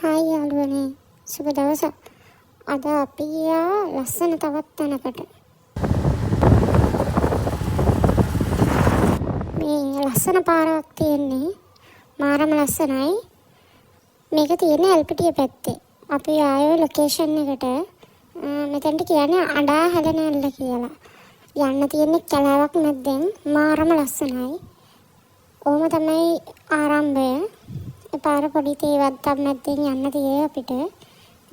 Hi යාළුවනේ සුබ දවසක්. අද අපි ගියා ලස්සන තවත් තැනකට. මේ ලස්සන පාරක් තියෙන්නේ මාරම ලස්සනයි. මේක තියෙන්නේ එල්පිටිය පැත්තේ. අපි ආයේ ලොකේෂන් එකට මෙතනට කියන්නේ අඩාහැලනැල්ල කියලා. යන්න තියෙන්නේ කැලෑවක් මැද්දෙන් මාරම ලස්සනයි. ඕම තමයි ආරම්භය. පාර පොඩි තේවත්තක් මැද්දෙන් යන්න තියෙන්නේ අපිට.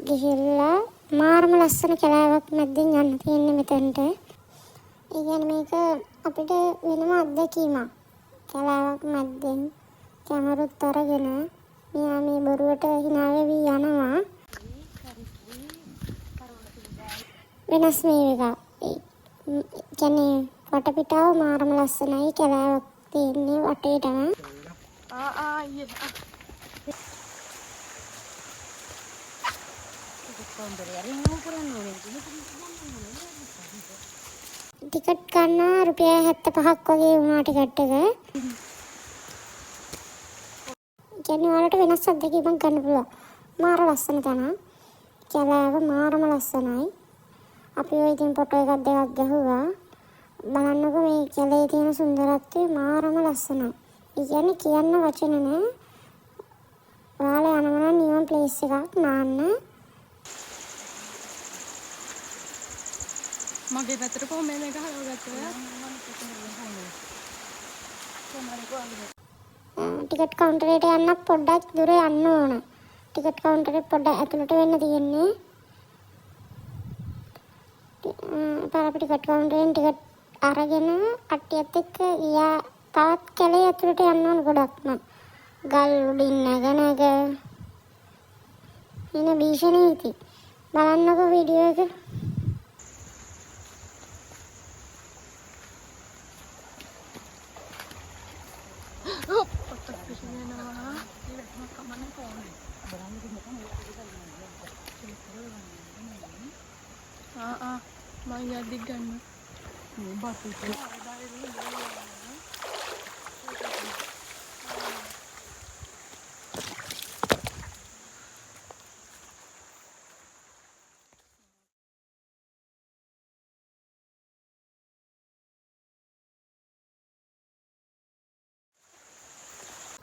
ගිහිල්ලා මාරම ලස්සන කැලෑවක් මැද්දෙන් යන්න තියෙන්නේ මෙතනට. ඒ කියන්නේ මේක අපිට වෙනම අත්දැකීමක්. කැලෑවක් මැද්දෙන් කැමරුත් අරගෙන මෙයා මේ බොරුවට hina වෙවි යනවා. වෙනස් මේ එක. කියන්නේ වටපිටාව මාරම ලස්සනයි. කැලෑවක් තියෙන්නේ වටේටම. ටිකට් ගන්න රුපියල් 75ක් වගේ වුණා ටිකට් එක. කියන්නේ වලට වෙනස් අත්දැකීමක් ගන්න පුළුවන්. මාර ලස්සන තැන. කැලෑව මාරම ලස්සනයි. අපි ඔය ඉතින් ෆොටෝ එකක් දෙකක් ගහුවා. බලන්නකෝ මේ කැලේ තියෙන සුන්දරත්වය මාරම ලස්සනයි. ඒ කියන්නේ කියන්න වචන නෑ. ඔයාලා යනවා නම් නියම ප්ලේස් එකක් නාන්න. මගේ පැත්තට කොහොමද මේ ගහලා ගත්තේ? ටිකට් කවුන්ටරේට යන්න පොඩ්ඩක් දුර යන්න ඕන. ටිකට් කවුන්ටරේ පොඩ්ඩක් ඇතුළට වෙන්න තියෙන්නේ. පාරපිට ටිකට් කවුන්ටරෙන් ටිකට් අරගෙන කට්ටියත් එක්ක ගියා. තවත් කැලේ ඇතුළට යන්න ඕන ගොඩක්ම. ගල් උඩින් නැග ඉන භීෂණී ඉති. බලන්නකෝ වීඩියෝ එක. මම යද්දි ගන්න මේ බතු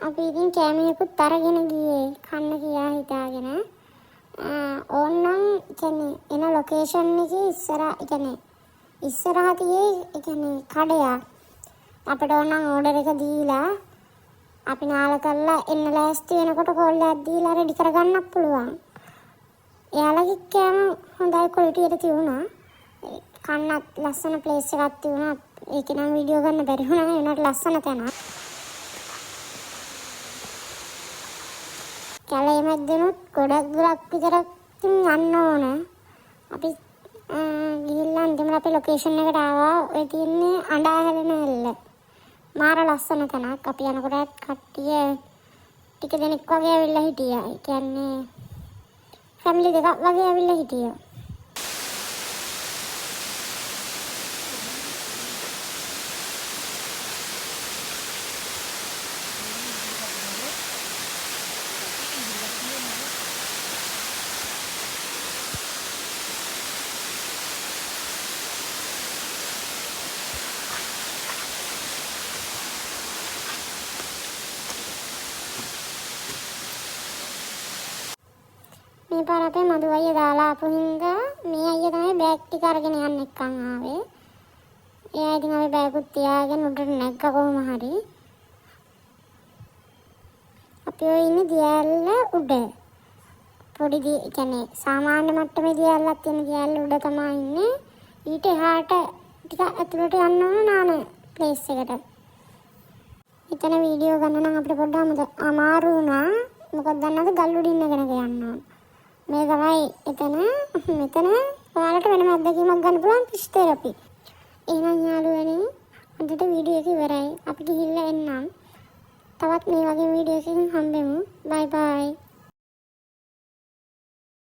අපි ඉතින් කැමරේකුත් අරගෙන ගියේ කන්න කියා හිතාගෙන. ඕන්නම් කියන්නේ එන ලොකේෂන් එකේ ඉස්සරහා තියෙන්නේ කඩයක්. අපිට ඕනනම් ඕඩර් එක දීලා අපි නාල කරලා එන්න ලෑස්ති වෙනකොට කෝල්ලයක් දීලා රෙඩි කරගන්නත් පුළුවන්. එයාලගේ කෑම හොඳයි ක්වොලිටි එක තියුණා. කන්නත් ලස්සන ප්ලේස් එකක් තියුණා. ඒක නම් වීඩියෝ ගන්න බැරි වුණා. ඒනට ලස්සන තැනක්. කැලේ මැද්දෙනුත් ගොඩක් දුරක් විතර යන්න ඕන. අපි ගිහිල්ලා අන්තිමට අපේ ලොකේෂන් එකට ආවා. ඔය තියෙන්නේ අඬාහැලනැල්ල. මාර ලස්සන තැනක්. අපි යනකොට කට්ටිය ටික දෙනෙක් වගේ ඇවිල්ලා හිටියා. ඒ කියන්නේ ෆැමිලි දෙකක් වගේ ඇවිල්ලා හිටියා. මේ පාර අපේ මధు අයියා දාලා ආපු හින්දා මේ අයියා තමයි බෑග් ටික අරගෙන යන්න එක්කන් ආවේ. එයා ඉතින් අපි බෑගුත් තියාගෙන උඩට නැග්ග කොහොම හරි. අපි ඔය ඉන්නේ දියැල්ල උඩ. පොඩි කියන්නේ සාමාන්‍ය මට්ටමේ දියැල්ලක් තියෙන දියැල්ල උඩ තමයි ඉන්නේ. ඊට එහාට ටික ඇතුළට යන්න ඕන නාන ප්ලේස් එකට. එතන වීඩියෝ ගන්න නම් අපිට පොඩ්ඩක් අමාරු වුණා. මොකද දන්නවද ගල් උඩින් නැගෙන යන්න ඕන. මේ තමයි මෙතන ඔයාලට වෙනම අත්දැකීමක් ගන්න පුළුවන් ෆිෂ් තෙරපි. එහෙනම් යාළුවනේ අදට වීඩියෝ එක ඉවරයි. අපි ගිහිල්ලා එන්නම්. තවත් මේ වගේ වීඩියෝ එකකින් හම්බෙමු. බයි බයි.